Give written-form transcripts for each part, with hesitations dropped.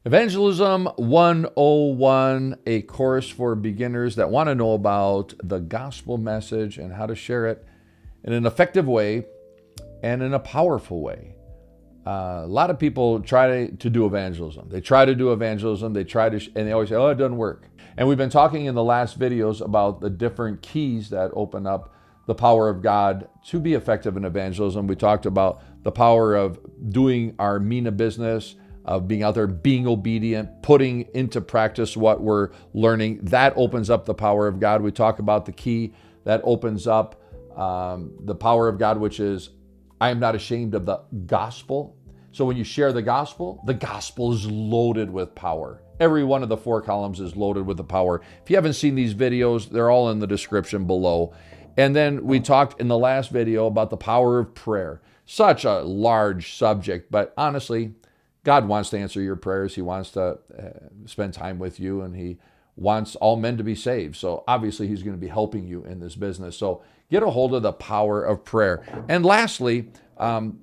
Evangelism 101, a course for beginners that want to know about the gospel message and how to share it in an effective way and in a powerful way. A lot of people try to do evangelism. They try to do evangelism, and they always say, oh, it doesn't work. And we've been talking in the last videos about the different keys that open up the power of God to be effective in evangelism. We talked about the power of doing our Mina business, of being out there, being obedient, putting into practice what we're learning. That opens up the power of God. We talk about the key that opens up the power of God, which is, I am not ashamed of the gospel. So when you share the gospel is loaded with power. Every one of the 4 columns is loaded with the power. If you haven't seen these videos, they're all in the description below. And then we talked in the last video about the power of prayer. Such a large subject, but honestly, God wants to answer your prayers. He wants to spend time with you, and He wants all men to be saved. So obviously He's going to be helping you in this business. So get a hold of the power of prayer. And lastly,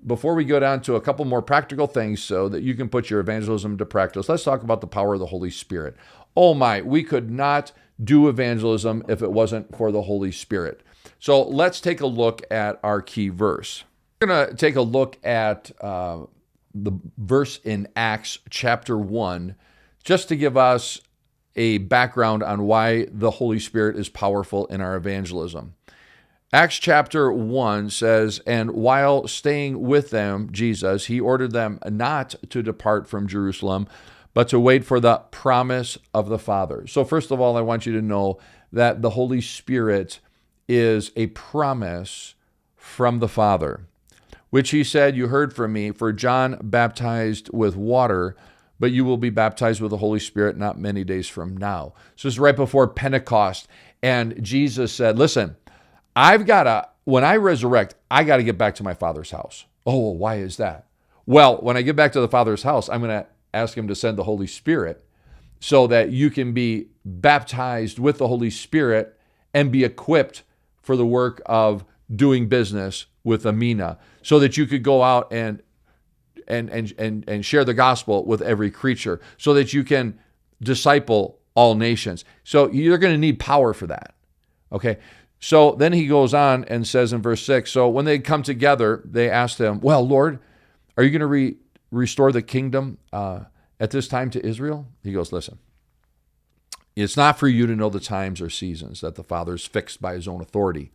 before we go down to a couple more practical things so that you can put your evangelism to practice, let's talk about the power of the Holy Spirit. Oh my, we could not do evangelism if it wasn't for the Holy Spirit. So let's take a look at our key verse. We're going to take a look at the verse in Acts chapter 1, just to give us a background on why the Holy Spirit is powerful in our evangelism. Acts chapter 1 says, and while staying with them, Jesus, He ordered them not to depart from Jerusalem, but to wait for the promise of the Father. So first of all, I want you to know that the Holy Spirit is a promise from the Father, which He said, you heard from me, for John baptized with water, but you will be baptized with the Holy Spirit not many days from now. So this is right before Pentecost. And Jesus said, listen, when I resurrect, I got to get back to my Father's house. Oh, well, why is that? Well, when I get back to the Father's house, I'm going to ask Him to send the Holy Spirit so that you can be baptized with the Holy Spirit and be equipped for the work of doing business with Amina, so that you could go out and share the gospel with every creature, so that you can disciple all nations. So you're going to need power for that. Okay. So then he goes on and says in verse 6, so when they come together, they asked Him, well, Lord, are you going to restore the kingdom at this time to Israel? He goes, listen, it's not for you to know the times or seasons that the Father's fixed by His own authority.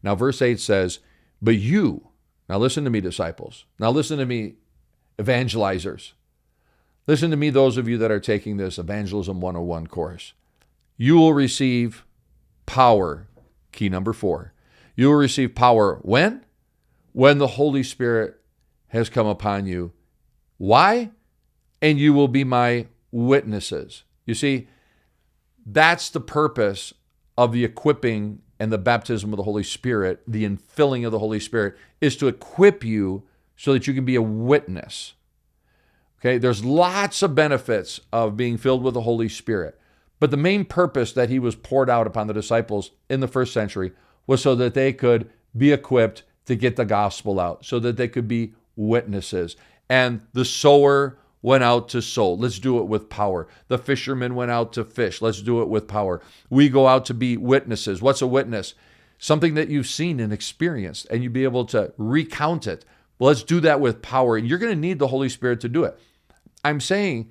Now, verse 8 says, but you, now listen to me, disciples. Now listen to me, evangelizers. Listen to me, those of you that are taking this Evangelism 101 course. You will receive power, key number 4. You will receive power when? When the Holy Spirit has come upon you. Why? And you will be my witnesses. You see, that's the purpose of the equipping and the baptism of the Holy Spirit, the infilling of the Holy Spirit, is to equip you so that you can be a witness. Okay, there's lots of benefits of being filled with the Holy Spirit, but the main purpose that He was poured out upon the disciples in the first century was so that they could be equipped to get the gospel out, so that they could be witnesses. And the sower went out to sow. Let's do it with power. The fishermen went out to fish. Let's do it with power. We go out to be witnesses. What's a witness? Something that you've seen and experienced, and you'd be able to recount it. Well, let's do that with power. And you're going to need the Holy Spirit to do it. I'm saying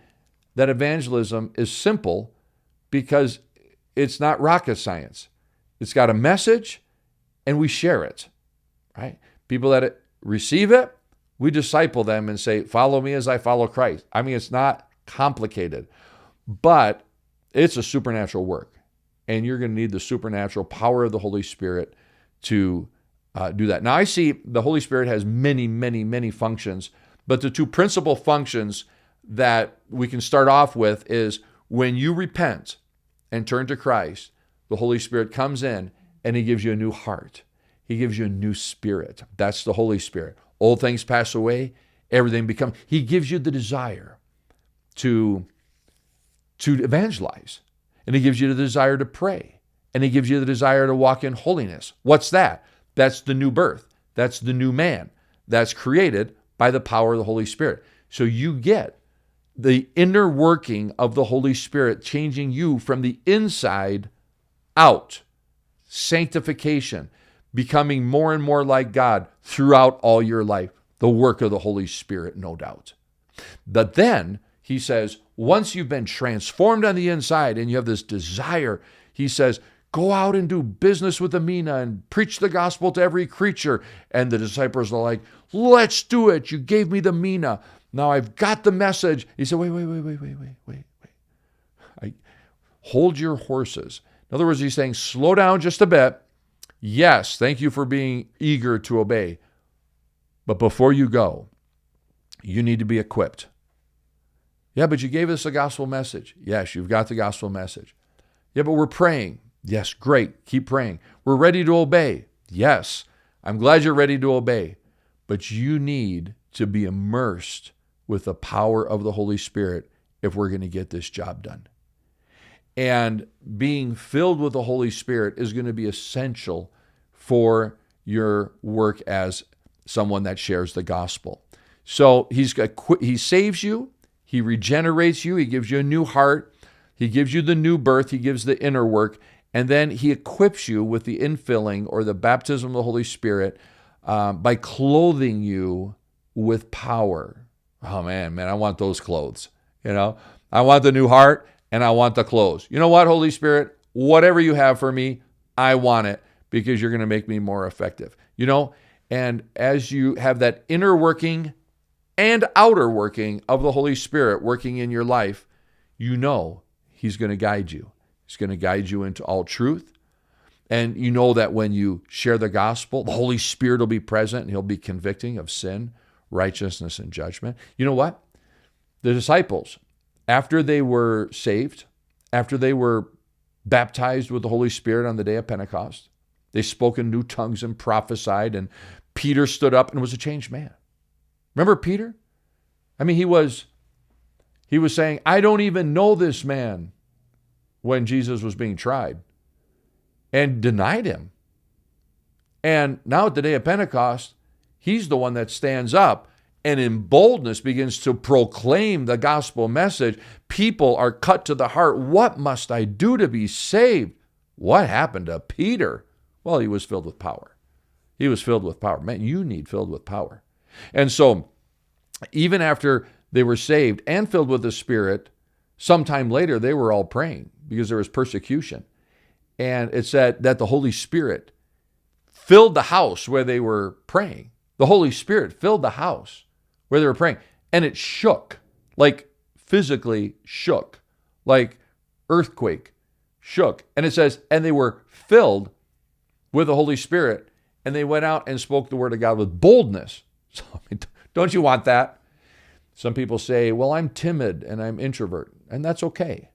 that evangelism is simple because it's not rocket science. It's got a message, and we share it, right? People that receive it, we disciple them and say, follow me as I follow Christ. I mean, it's not complicated, but it's a supernatural work. And you're going to need the supernatural power of the Holy Spirit to do that. Now, I see the Holy Spirit has many, many, many functions, but the 2 principal functions that we can start off with is when you repent and turn to Christ, the Holy Spirit comes in and He gives you a new heart. He gives you a new spirit. That's the Holy Spirit. Old things pass away, everything becomes. He gives you the desire to evangelize, and He gives you the desire to pray, and He gives you the desire to walk in holiness. What's that? That's the new birth. That's the new man. That's created by the power of the Holy Spirit. So you get the inner working of the Holy Spirit changing you from the inside out. Sanctification, becoming more and more like God throughout all your life. The work of the Holy Spirit, no doubt. But then, he says, once you've been transformed on the inside and you have this desire, he says, go out and do business with the mina and preach the gospel to every creature. And the disciples are like, let's do it. You gave me the mina. Now I've got the message. He said, wait. Hold your horses. In other words, he's saying, slow down just a bit. Yes, thank you for being eager to obey. But before you go, you need to be equipped. Yeah, but you gave us a gospel message. Yes, you've got the gospel message. Yeah, but we're praying. Yes, great. Keep praying. We're ready to obey. Yes, I'm glad you're ready to obey. But you need to be immersed with the power of the Holy Spirit if we're going to get this job done. And being filled with the Holy Spirit is going to be essential for your work as someone that shares the gospel. So he saves you, he regenerates you, he gives you a new heart, he gives you the new birth, he gives the inner work, and then he equips you with the infilling or the baptism of the Holy Spirit by clothing you with power. Oh man, I want those clothes. I want the new heart and I want the clothes. You know what, Holy Spirit? Whatever you have for me, I want it because you're going to make me more effective. And as you have that inner working and outer working of the Holy Spirit working in your life, he's going to guide you. He's going to guide you into all truth. And you know that when you share the gospel, the Holy Spirit will be present and he'll be convicting of sin, righteousness, and judgment. You know what? The disciples, after they were saved, after they were baptized with the Holy Spirit on the day of Pentecost, they spoke in new tongues and prophesied, and Peter stood up and was a changed man. Remember Peter? He was saying, I don't even know this man when Jesus was being tried, and denied him. And now at the day of Pentecost, he's the one that stands up and in boldness begins to proclaim the gospel message. People are cut to the heart. What must I do to be saved? What happened to Peter? Well, he was filled with power. He was filled with power. Man, you need filled with power. And so even after they were saved and filled with the Spirit, sometime later they were all praying because there was persecution. And it said that the Holy Spirit filled the house where they were praying. The Holy Spirit filled the house where they were praying. And it shook, like physically shook, like earthquake shook. And it says, and they were filled with the Holy Spirit. And they went out and spoke the word of God with boldness. So, don't you want that? Some people say, well, I'm timid and I'm introvert. And that's okay.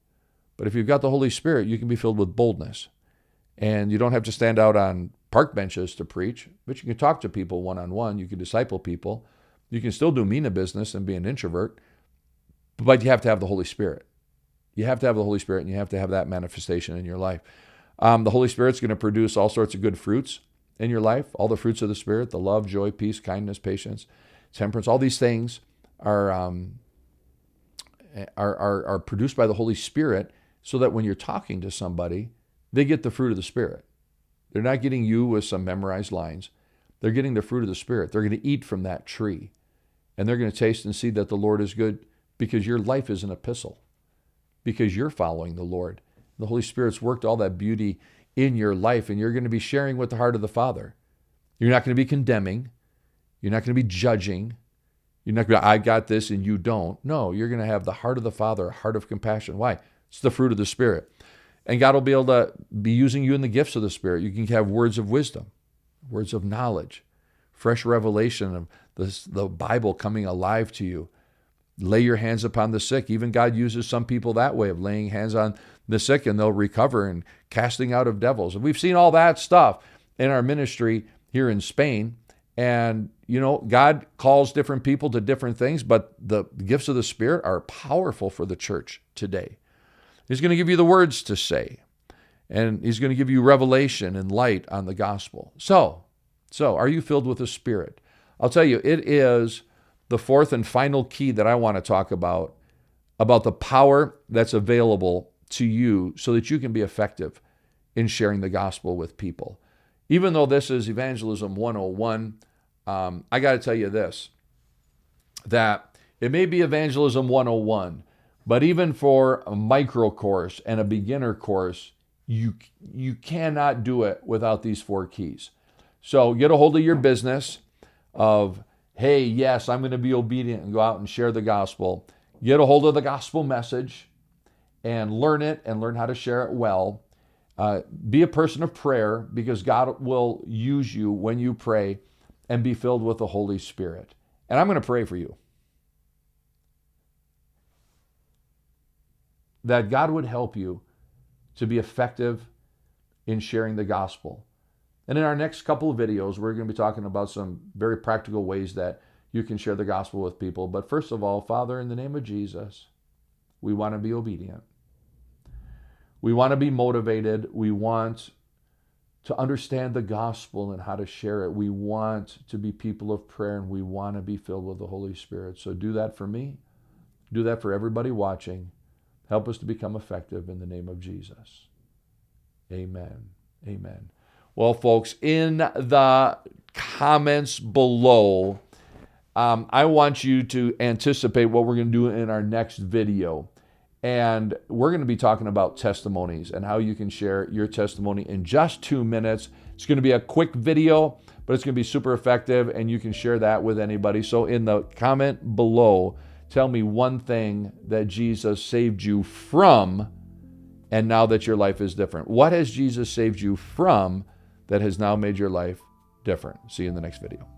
But if you've got the Holy Spirit, you can be filled with boldness. And you don't have to stand out on park benches to preach, but you can talk to people one-on-one. You can disciple people. You can still do mina business and be an introvert, but you have to have the Holy Spirit. You have to have the Holy Spirit, and you have to have that manifestation in your life. The Holy Spirit's going to produce all sorts of good fruits in your life, all the fruits of the Spirit, the love, joy, peace, kindness, patience, temperance. All these things are produced by the Holy Spirit so that when you're talking to somebody, they get the fruit of the Spirit. They're not getting you with some memorized lines. They're getting the fruit of the Spirit. They're going to eat from that tree. And they're going to taste and see that the Lord is good because your life is an epistle, because you're following the Lord. The Holy Spirit's worked all that beauty in your life, and you're going to be sharing with the heart of the Father. You're not going to be condemning. You're not going to be judging. You're not going to, I got this and you don't. No, you're going to have the heart of the Father, a heart of compassion. Why? It's the fruit of the Spirit. And God will be able to be using you in the gifts of the Spirit. You can have words of wisdom, words of knowledge, fresh revelation of the Bible coming alive to you. Lay your hands upon the sick. Even God uses some people that way of laying hands on the sick and they'll recover, and casting out of devils. And we've seen all that stuff in our ministry here in Spain. And, God calls different people to different things, but the gifts of the Spirit are powerful for the church today. He's going to give you the words to say, and he's going to give you revelation and light on the gospel. So are you filled with the Spirit? I'll tell you, it is the fourth and final key that I want to talk about about the power that's available to you so that you can be effective in sharing the gospel with people. Even though this is Evangelism 101, I got to tell you this, that it may be Evangelism 101, but even for a micro course and a beginner course, you cannot do it without these 4 keys. So get a hold of your business of, hey, yes, I'm going to be obedient and go out and share the gospel. Get a hold of the gospel message and learn it and learn how to share it well. Be a person of prayer, because God will use you when you pray, and be filled with the Holy Spirit. And I'm going to pray for you that God would help you to be effective in sharing the gospel. And in our next couple of videos, we're going to be talking about some very practical ways that you can share the gospel with people. But first of all, Father, in the name of Jesus, we want to be obedient. We want to be motivated. We want to understand the gospel and how to share it. We want to be people of prayer, and we want to be filled with the Holy Spirit. So do that for me. Do that for everybody watching. Help us to become effective in the name of Jesus. Amen. Amen. Well, folks, in the comments below, I want you to anticipate what we're going to do in our next video. And we're going to be talking about testimonies and how you can share your testimony in just 2 minutes. It's going to be a quick video, but it's going to be super effective, and you can share that with anybody. So in the comment below, tell me one thing that Jesus saved you from, and now that your life is different. What has Jesus saved you from that has now made your life different? See you in the next video.